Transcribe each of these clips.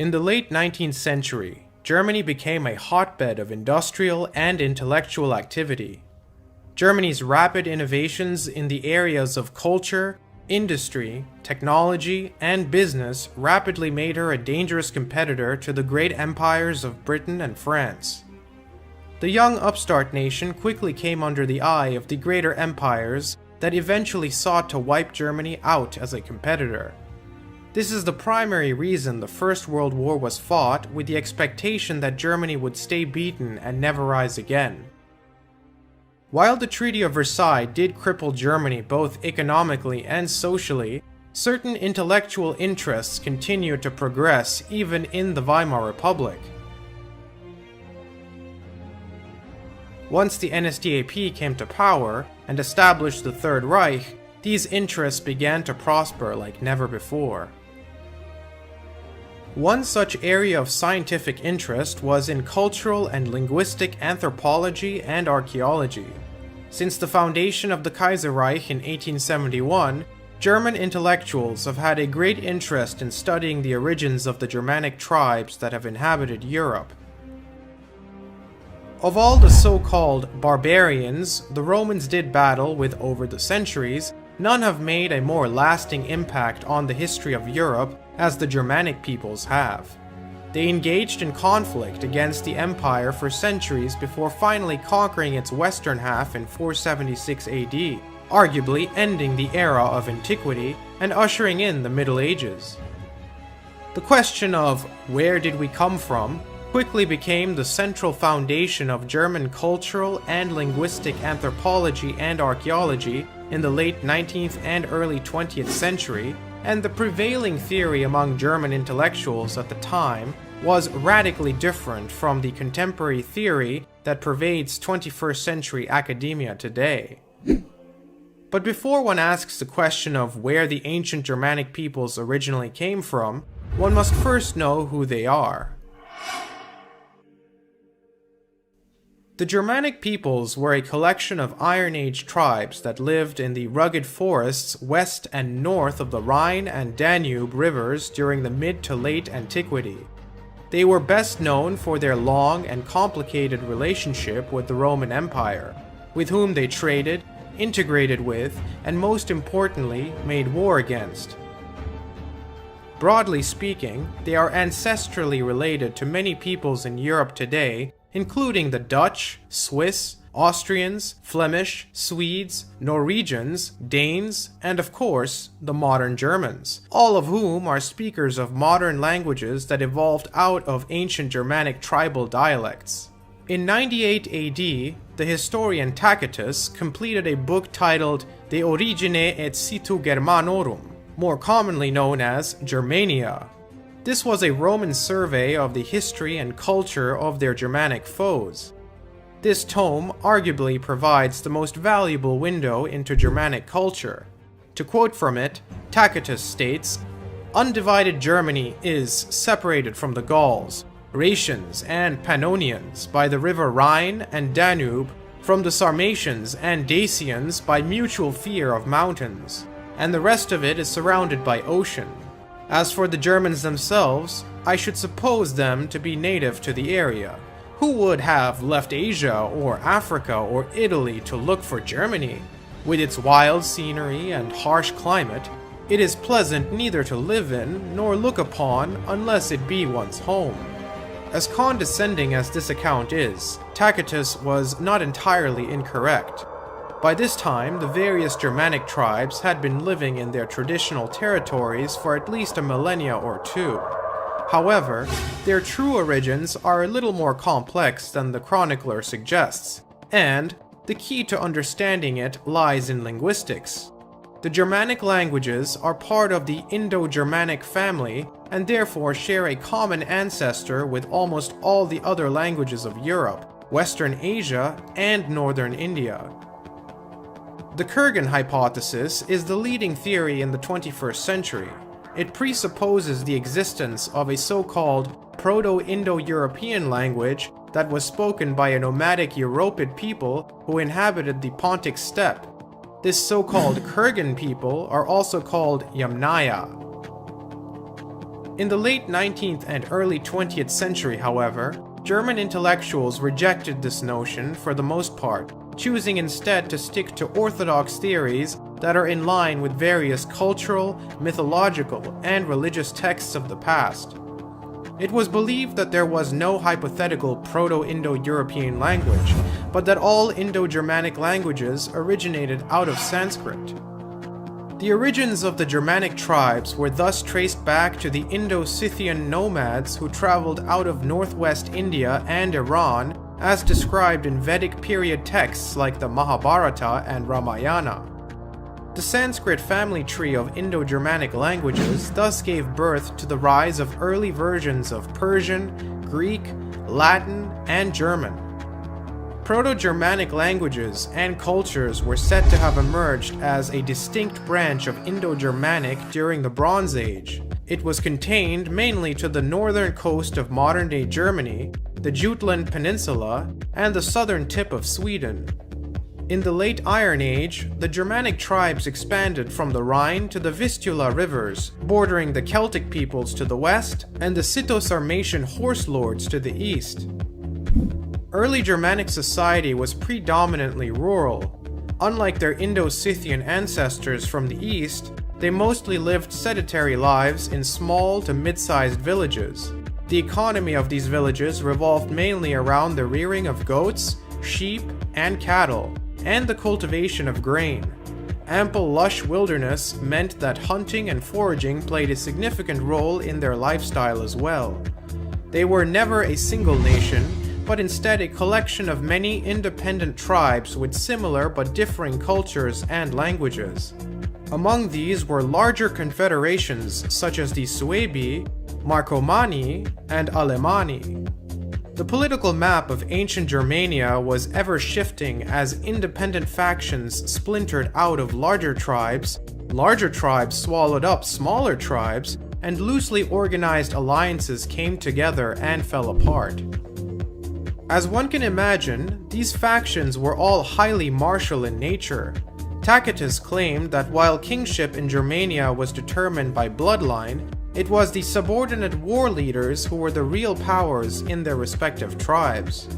In the late 19th century, Germany became a hotbed of industrial and intellectual activity. Germany's rapid innovations in the areas of culture, industry, technology, and business rapidly made her a dangerous competitor to the great empires of Britain and France. The young upstart nation quickly came under the eye of the greater empires that eventually sought to wipe Germany out as a competitor. This is the primary reason the First World War was fought, with the expectation that Germany would stay beaten and never rise again. While the Treaty of Versailles did cripple Germany both economically and socially, certain intellectual interests continued to progress even in the Weimar Republic. Once the NSDAP came to power and established the Third Reich, these interests began to prosper like never before. One such area of scientific interest was in cultural and linguistic anthropology and archaeology. Since the foundation of the Kaiserreich in 1871, German intellectuals have had a great interest in studying the origins of the Germanic tribes that have inhabited Europe. Of all the so-called barbarians the Romans did battle with over the centuries, none have made a more lasting impact on the history of Europe as the Germanic peoples have. They engaged in conflict against the empire for centuries before finally conquering its western half in 476 AD, arguably ending the era of antiquity and ushering in the Middle Ages. The question of where did we come from quickly became the central foundation of German cultural and linguistic anthropology and archaeology in the late 19th and early 20th century, and the prevailing theory among German intellectuals at the time was radically different from the contemporary theory that pervades 21st century academia today. But before one asks the question of where the ancient Germanic peoples originally came from, one must first know who they are. The Germanic peoples were a collection of Iron Age tribes that lived in the rugged forests west and north of the Rhine and Danube rivers during the mid to late antiquity. They were best known for their long and complicated relationship with the Roman Empire, with whom they traded, integrated with, and most importantly, made war against. Broadly speaking, they are ancestrally related to many peoples in Europe today, including the Dutch, Swiss, Austrians, Flemish, Swedes, Norwegians, Danes, and of course, the modern Germans, all of whom are speakers of modern languages that evolved out of ancient Germanic tribal dialects. In 98 AD, the historian Tacitus completed a book titled De Origine et Situ Germanorum, more commonly known as Germania. This was a Roman survey of the history and culture of their Germanic foes. This tome arguably provides the most valuable window into Germanic culture. To quote from it, Tacitus states, "Undivided Germany is separated from the Gauls, Rhaetians, and Pannonians by the river Rhine and Danube, from the Sarmatians and Dacians by mutual fear of mountains, and the rest of it is surrounded by ocean. As for the Germans themselves, I should suppose them to be native to the area. Who would have left Asia or Africa or Italy to look for Germany? With its wild scenery and harsh climate, it is pleasant neither to live in nor look upon unless it be one's home." As condescending as this account is, Tacitus was not entirely incorrect. By this time, the various Germanic tribes had been living in their traditional territories for at least a millennia or two. However, their true origins are a little more complex than the chronicler suggests, and the key to understanding it lies in linguistics. The Germanic languages are part of the Indo-Germanic family and therefore share a common ancestor with almost all the other languages of Europe, Western Asia, and Northern India. The Kurgan hypothesis is the leading theory in the 21st century. It presupposes the existence of a so-called Proto-Indo-European language that was spoken by a nomadic Europid people who inhabited the Pontic steppe. This so-called Kurgan people are also called Yamnaya. In the late 19th and early 20th century, however, German intellectuals rejected this notion for the most part, choosing instead to stick to orthodox theories that are in line with various cultural, mythological, and religious texts of the past. It was believed that there was no hypothetical Proto-Indo-European language, but that all Indo-Germanic languages originated out of Sanskrit. The origins of the Germanic tribes were thus traced back to the Indo-Scythian nomads who traveled out of northwest India and Iran, as described in Vedic period texts like the Mahabharata and Ramayana. The Sanskrit family tree of Indo-Germanic languages thus gave birth to the rise of early versions of Persian, Greek, Latin, and German. Proto-Germanic languages and cultures were said to have emerged as a distinct branch of Indo-Germanic during the Bronze Age. It was contained mainly to the northern coast of modern-day Germany, the Jutland Peninsula, and the southern tip of Sweden. In the late Iron Age, the Germanic tribes expanded from the Rhine to the Vistula rivers, bordering the Celtic peoples to the west and the Scytho-Sarmatian horse lords to the east. Early Germanic society was predominantly rural. Unlike their Indo-Scythian ancestors from the east, they mostly lived sedentary lives in small to mid-sized villages. The economy of these villages revolved mainly around the rearing of goats, sheep, and cattle, and the cultivation of grain. Ample lush wilderness meant that hunting and foraging played a significant role in their lifestyle as well. They were never a single nation, but instead a collection of many independent tribes with similar but differing cultures and languages. Among these were larger confederations such as the Suebi, Marcomanni, and Alemanni. The political map of ancient Germania was ever shifting as independent factions splintered out of larger tribes swallowed up smaller tribes, and loosely organized alliances came together and fell apart. As one can imagine, these factions were all highly martial in nature. Tacitus claimed that while kingship in Germania was determined by bloodline, it was the subordinate war leaders who were the real powers in their respective tribes.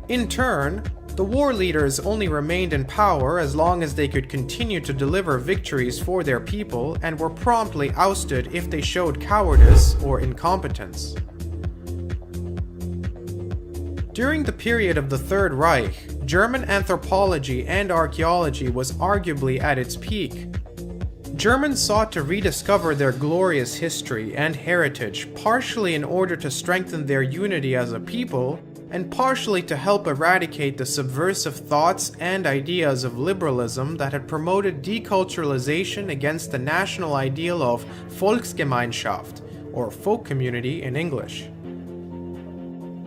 In turn, the war leaders only remained in power as long as they could continue to deliver victories for their people and were promptly ousted if they showed cowardice or incompetence. During the period of the Third Reich, German anthropology and archaeology was arguably at its peak. Germans sought to rediscover their glorious history and heritage, partially in order to strengthen their unity as a people, and partially to help eradicate the subversive thoughts and ideas of liberalism that had promoted deculturalization against the national ideal of Volksgemeinschaft, or folk community in English.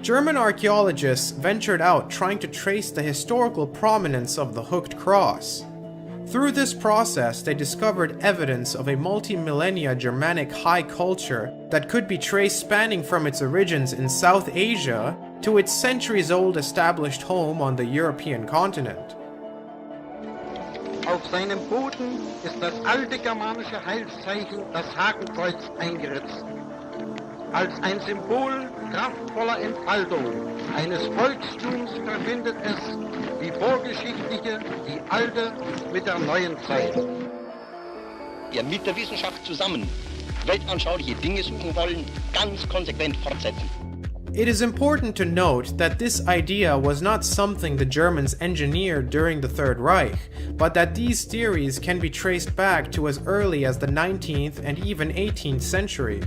German archaeologists ventured out trying to trace the historical prominence of the hooked cross. Through this process, they discovered evidence of a multi-millennia Germanic high culture that could be traced spanning from its origins in South Asia to its centuries-old established home on the European continent. Auf seinem Boden ist das alte germanische Heilszeichen, das Hakenkreuz, eingeritzt. Als ein Symbol kraftvoller Entfaltung eines Volkstums verbindet es die vorgeschichtliche, die alte mit der neuen Zeit. Wir mit der Wissenschaft zusammen weltanschauliche Dinge suchen wollen, ganz konsequent fortsetzen. It is important to note that this idea was not something the Germans engineered during the Third Reich, but that these theories can be traced back to as early as the 19th and even 18th century.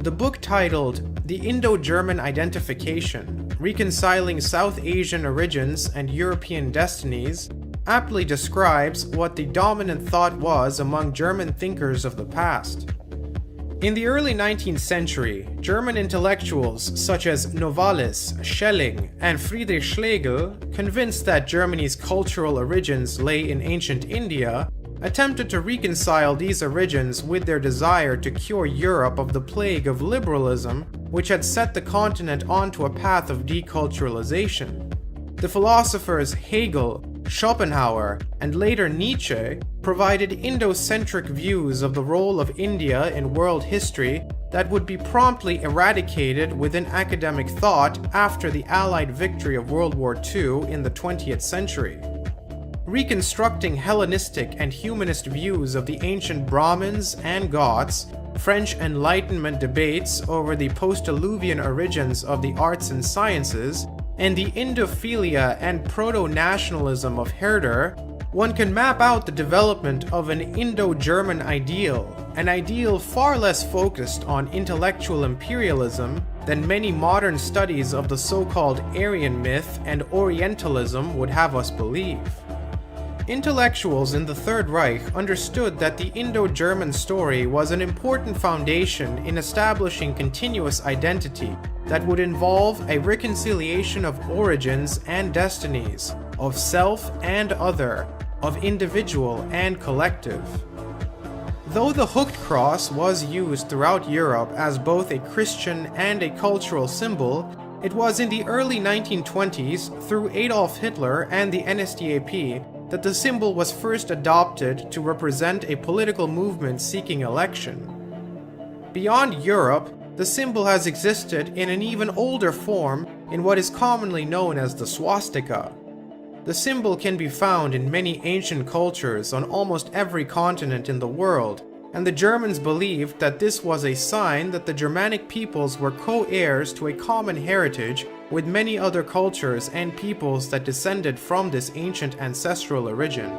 The book titled The Indo-German Identification, Reconciling South Asian Origins and European Destinies, aptly describes what the dominant thought was among German thinkers of the past. In the early 19th century, German intellectuals such as Novalis, Schelling, and Friedrich Schlegel, convinced that Germany's cultural origins lay in ancient India, attempted to reconcile these origins with their desire to cure Europe of the plague of liberalism, which had set the continent onto a path of deculturalization. The philosophers Hegel, Schopenhauer, and later Nietzsche provided Indo-centric views of the role of India in world history that would be promptly eradicated within academic thought after the Allied victory of World War II in the 20th century. Reconstructing Hellenistic and humanist views of the ancient Brahmins and gods, French Enlightenment debates over the post-Diluvian origins of the arts and sciences, and the Indophilia and proto-nationalism of Herder, one can map out the development of an Indo-German ideal, an ideal far less focused on intellectual imperialism than many modern studies of the so-called Aryan myth and Orientalism would have us believe. Intellectuals in the Third Reich understood that the Indo-German story was an important foundation in establishing continuous identity that would involve a reconciliation of origins and destinies, of self and other, of individual and collective. Though the hooked cross was used throughout Europe as both a Christian and a cultural symbol, it was in the early 1920s through Adolf Hitler and the NSDAP that the symbol was first adopted to represent a political movement seeking election. Beyond Europe, the symbol has existed in an even older form in what is commonly known as the swastika. The symbol can be found in many ancient cultures on almost every continent in the world, and the Germans believed that this was a sign that the Germanic peoples were co-heirs to a common heritage with many other cultures and peoples that descended from this ancient ancestral origin.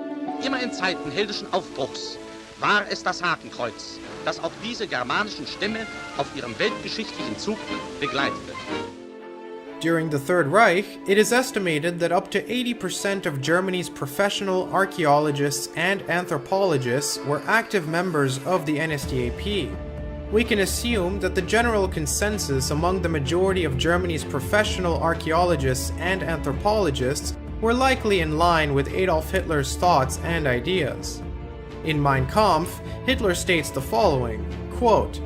Immer in Zeiten heldischen Aufbruchs war es das Hakenkreuz, das auch diese germanischen Stämme auf ihrem weltgeschichtlichen Zug begleitete. During the Third Reich, it is estimated that up to 80% of Germany's professional archaeologists and anthropologists were active members of the NSDAP. We can assume that the general consensus among the majority of Germany's professional archaeologists and anthropologists were likely in line with Adolf Hitler's thoughts and ideas. In Mein Kampf, Hitler states the following, quote,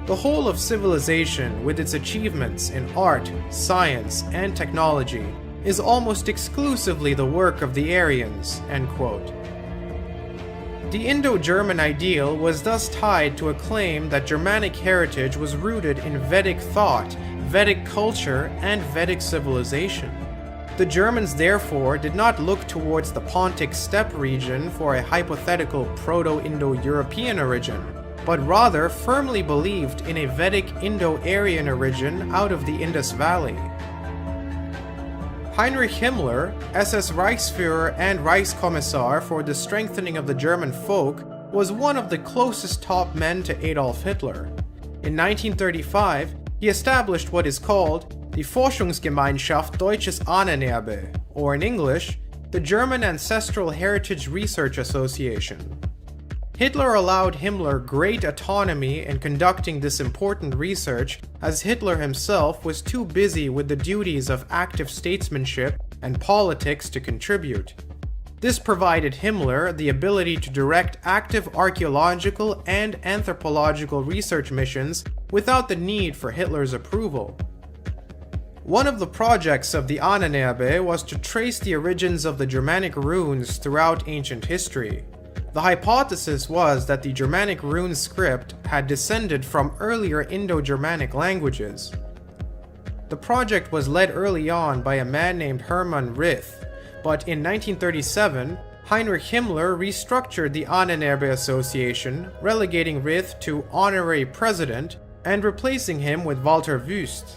"The whole of civilization, with its achievements in art, science, and technology, is almost exclusively the work of the Aryans." End quote. The Indo-German ideal was thus tied to a claim that Germanic heritage was rooted in Vedic thought, Vedic culture, and Vedic civilization. The Germans therefore did not look towards the Pontic steppe region for a hypothetical Proto-Indo-European origin, but rather firmly believed in a Vedic Indo-Aryan origin out of the Indus Valley. Heinrich Himmler, SS Reichsführer and Reichskommissar for the strengthening of the German folk, was one of the closest top men to Adolf Hitler. In 1935, he established what is called die Forschungsgemeinschaft Deutsches Ahnenerbe, or in English, the German Ancestral Heritage Research Association. Hitler allowed Himmler great autonomy in conducting this important research, as Hitler himself was too busy with the duties of active statesmanship and politics to contribute. This provided Himmler the ability to direct active archaeological and anthropological research missions without the need for Hitler's approval. One of the projects of the Ahnenerbe was to trace the origins of the Germanic runes throughout ancient history. The hypothesis was that the Germanic rune script had descended from earlier Indo-Germanic languages. The project was led early on by a man named Herman Wirth, but in 1937, Heinrich Himmler restructured the Ahnenerbe Association, relegating Wirth to honorary president and replacing him with Walther Wüst.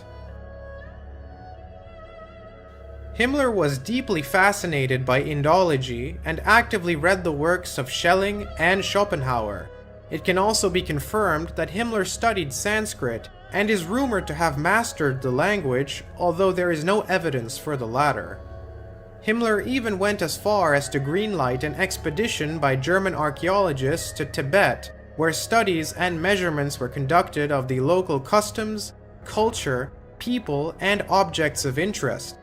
Himmler was deeply fascinated by Indology and actively read the works of Schelling and Schopenhauer. It can also be confirmed that Himmler studied Sanskrit and is rumored to have mastered the language, although there is no evidence for the latter. Himmler even went as far as to greenlight an expedition by German archaeologists to Tibet, where studies and measurements were conducted of the local customs, culture, people, and objects of interest.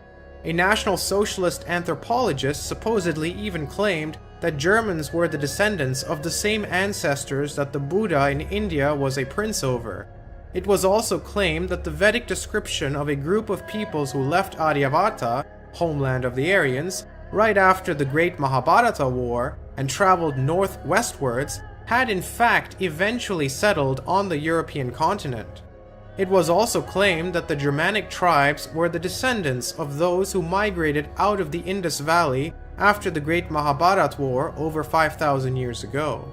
A National Socialist anthropologist supposedly even claimed that Germans were the descendants of the same ancestors that the Buddha in India was a prince over. It was also claimed that the Vedic description of a group of peoples who left Aryavata, homeland of the Aryans, right after the Great Mahabharata War and traveled northwestwards, had in fact eventually settled on the European continent. It was also claimed that the Germanic tribes were the descendants of those who migrated out of the Indus Valley after the Great Mahabharata War over 5,000 years ago.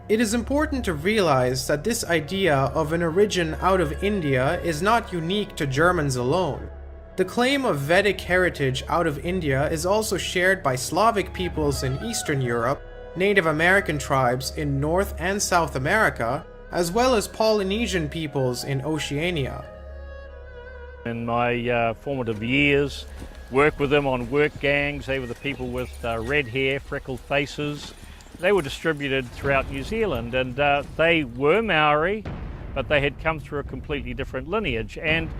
It is important to realize that this idea of an origin out of India is not unique to Germans alone. The claim of Vedic heritage out of India is also shared by Slavic peoples in Eastern Europe, Native American tribes in North and South America, as well as Polynesian peoples in Oceania. In my formative years, worked with them on work gangs. They were the people with red hair, freckled faces. They were distributed throughout New Zealand, and they were Maori, but they had come through a completely different lineage. And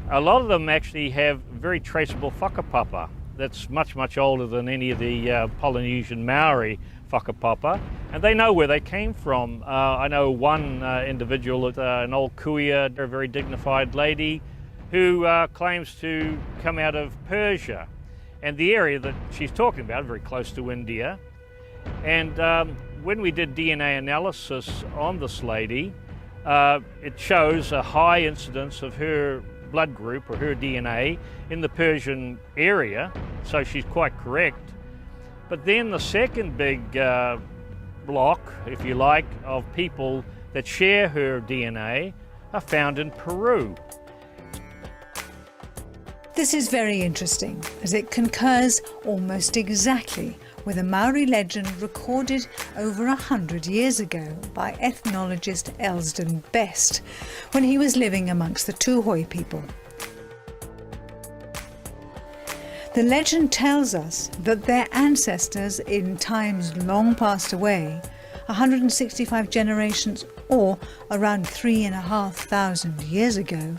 a lot of them actually have very traceable whakapapa that's much, much older than any of the Polynesian Maori whakapapa, and they know where they came from. I know one individual, an old kuia, a very dignified lady, who claims to come out of Persia. And the area that she's talking about, very close to India. And when we did DNA analysis on this lady, it shows a high incidence of her blood group or her DNA in the Persian area, so she's quite correct. But then the second big block, if you like, of people that share her DNA are found in Peru. This is very interesting, as it concurs almost exactly with a Maori legend recorded over 100 years ago by ethnologist Elsden Best when he was living amongst the Tuhoi people. The legend tells us that their ancestors in times long passed away, 165 generations or around 3,500 years ago,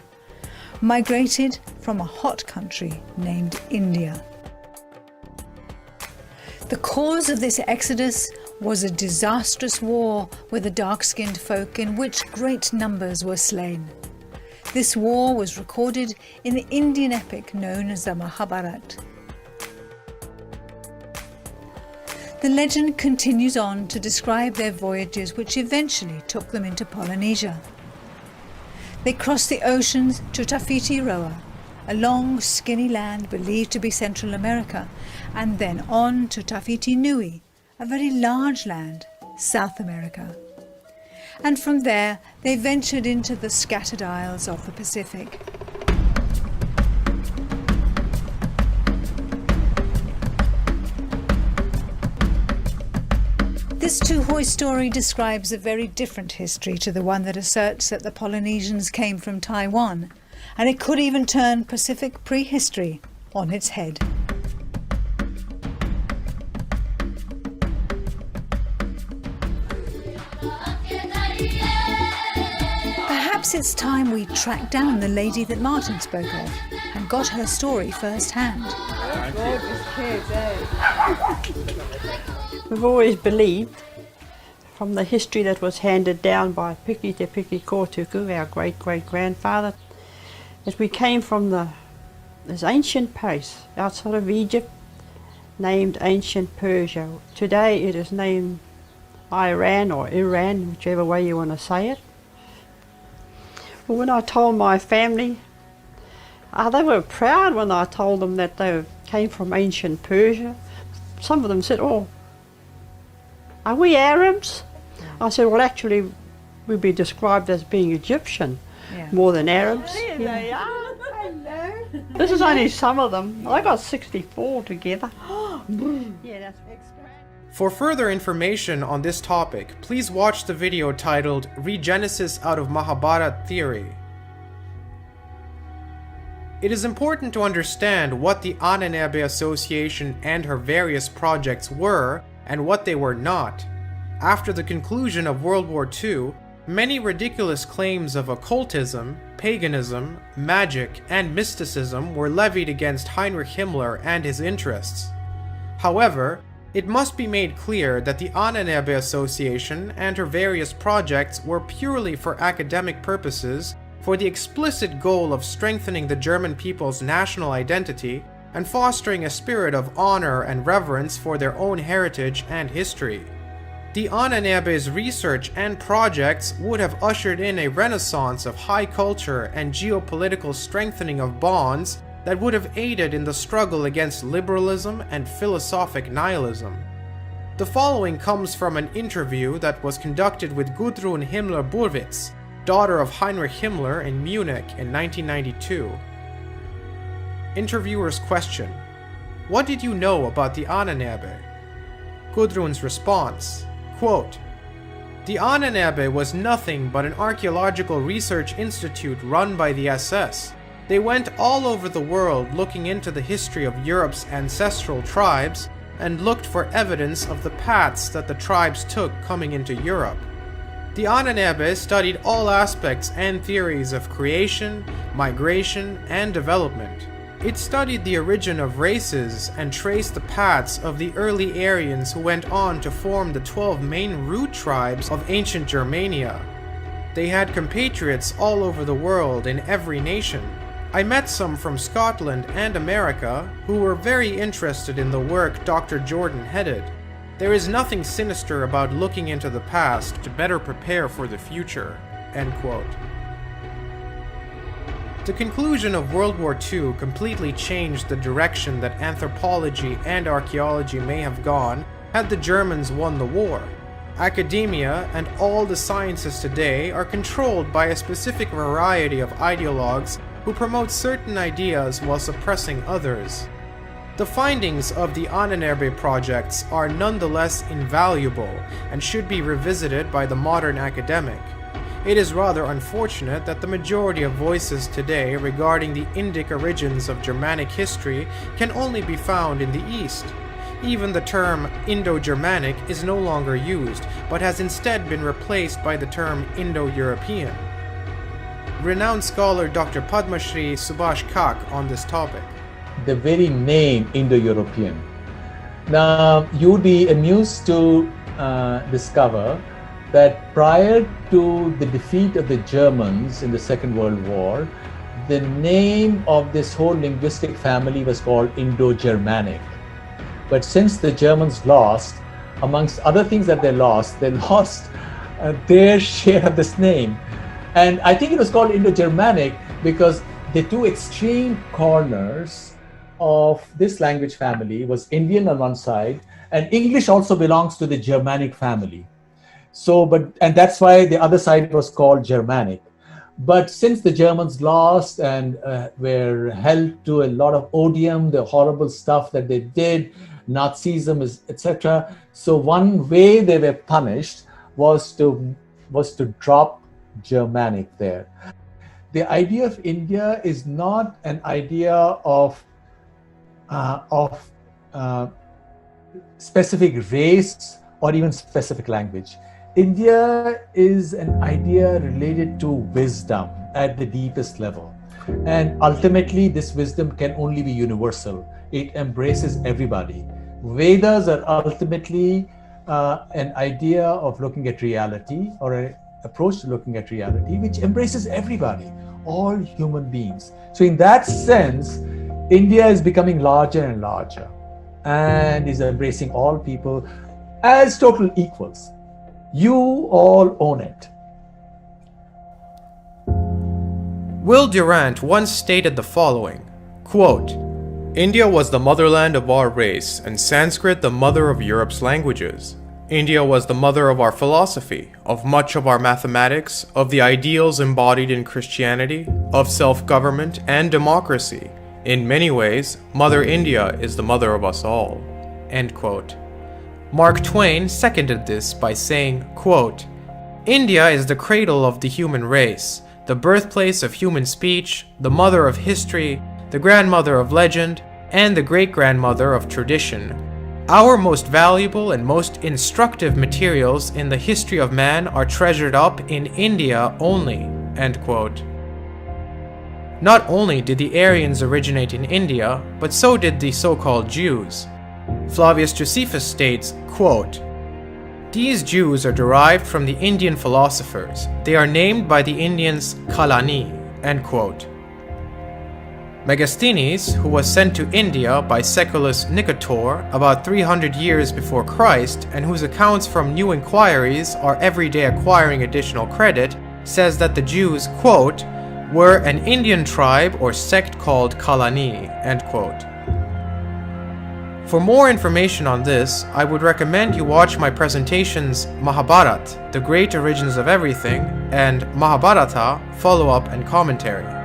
migrated from a hot country named India. The cause of this exodus was a disastrous war with the dark-skinned folk in which great numbers were slain. This war was recorded in the Indian epic known as the Mahabharata. The legend continues on to describe their voyages, which eventually took them into Polynesia. They crossed the oceans to Tafiti Roa, a long, skinny land believed to be Central America, and then on to Tafiti Nui, a very large land, South America. And from there they ventured into the scattered isles of the Pacific. This Tuhoi story describes a very different history to the one that asserts that the Polynesians came from Taiwan, and it could even turn Pacific prehistory on its head. Perhaps it's time we track down the lady that Martin spoke of and got her story firsthand. We've always believed, from the history that was handed down by Piki Te Piki Kōtuku, our great-great-grandfather, that we came from this ancient place outside of Egypt named ancient Persia. Today it is named Iran or Iran, whichever way you want to say it. Well, when I told my family, they were proud when I told them that they came from ancient Persia. Some of them said, "Oh, are we Arabs?" I said, "Well, actually, we'd be described as being Egyptian more than Arabs." There they are. Hello. This is only some of them. I got 64 together. Yeah, that's For further information on this topic, please watch the video titled Regenesis Out of Mahabharata Theory. It is important to understand what the Ahnenerbe Association and her various projects were and what they were not. After the conclusion of World War II, many ridiculous claims of occultism, paganism, magic, and mysticism were levied against Heinrich Himmler and his interests. However, it must be made clear that the Ahnenerbe Association and her various projects were purely for academic purposes, for the explicit goal of strengthening the German people's national identity and fostering a spirit of honor and reverence for their own heritage and history. The Ahnenerbe's research and projects would have ushered in a renaissance of high culture and geopolitical strengthening of bonds that would have aided in the struggle against liberalism and philosophic nihilism. The following comes from an interview that was conducted with Gudrun Himmler-Burwitz, daughter of Heinrich Himmler, in Munich in 1992. Interviewer's question: what did you know about the Ahnenerbe? Gudrun's response, quote, "The Ahnenerbe was nothing but an archaeological research institute run by the SS. They went all over the world looking into the history of Europe's ancestral tribes and looked for evidence of the paths that the tribes took coming into Europe. The Ahnenerbe studied all aspects and theories of creation, migration, and development. It studied the origin of races and traced the paths of the early Aryans who went on to form the 12 main root tribes of ancient Germania. They had compatriots all over the world in every nation. I met some from Scotland and America who were very interested in the work Dr. Jordan headed. There is nothing sinister about looking into the past to better prepare for the future." End quote. The conclusion of World War II completely changed the direction that anthropology and archaeology may have gone had the Germans won the war. Academia and all the sciences today are controlled by a specific variety of ideologues who promote certain ideas while suppressing others. The findings of the Ahnenerbe projects are nonetheless invaluable and should be revisited by the modern academic. It is rather unfortunate that the majority of voices today regarding the Indic origins of Germanic history can only be found in the East. Even the term Indo-Germanic is no longer used, but has instead been replaced by the term Indo-European. Renowned scholar Dr. Padma Shri Subhash Kak on this topic. The very name Indo-European. Now, you would be amused to discover that prior to the defeat of the Germans in the Second World War, the name of this whole linguistic family was called Indo-Germanic. But since the Germans lost, amongst other things that they lost their share of this name. And I think it was called Indo-Germanic because the two extreme corners of this language family was Indian on one side, and English also belongs to the Germanic family. And that's why the other side was called Germanic. But since the Germans lost and were held to a lot of odium, the horrible stuff that they did, Nazism, etc. So one way they were punished was to drop Germanic there. The idea of India is not an idea of specific race or even specific language. India is an idea related to wisdom at the deepest level. And ultimately, this wisdom can only be universal. It embraces everybody. Vedas are ultimately an idea of looking at reality, or an approach to looking at reality, which embraces everybody, all human beings. So in that sense, India is becoming larger and larger and is embracing all people as total equals. You all own it. Will Durant once stated the following, quote, "India was the motherland of our race, and Sanskrit the mother of Europe's languages. India was the mother of our philosophy, of much of our mathematics, of the ideals embodied in Christianity, of self-government and democracy. In many ways, Mother India is the mother of us all." End quote. Mark Twain seconded this by saying, quote, "India is the cradle of the human race, the birthplace of human speech, the mother of history, the grandmother of legend, and the great-grandmother of tradition. Our most valuable and most instructive materials in the history of man are treasured up in India only." End quote. Not only did the Aryans originate in India, but so did the so-called Jews. Flavius Josephus states, quote, "These Jews are derived from the Indian philosophers. They are named by the Indians Kalani." End quote. Megasthenes, who was sent to India by Seculus Nicator about 300 years before Christ, and whose accounts from new inquiries are every day acquiring additional credit, says that the Jews, quote, were an Indian tribe or sect called Kalani, end quote. For more information on this, I would recommend you watch my presentations Mahabharat, The Great Origins of Everything, and Mahabharata, Follow-up and Commentary.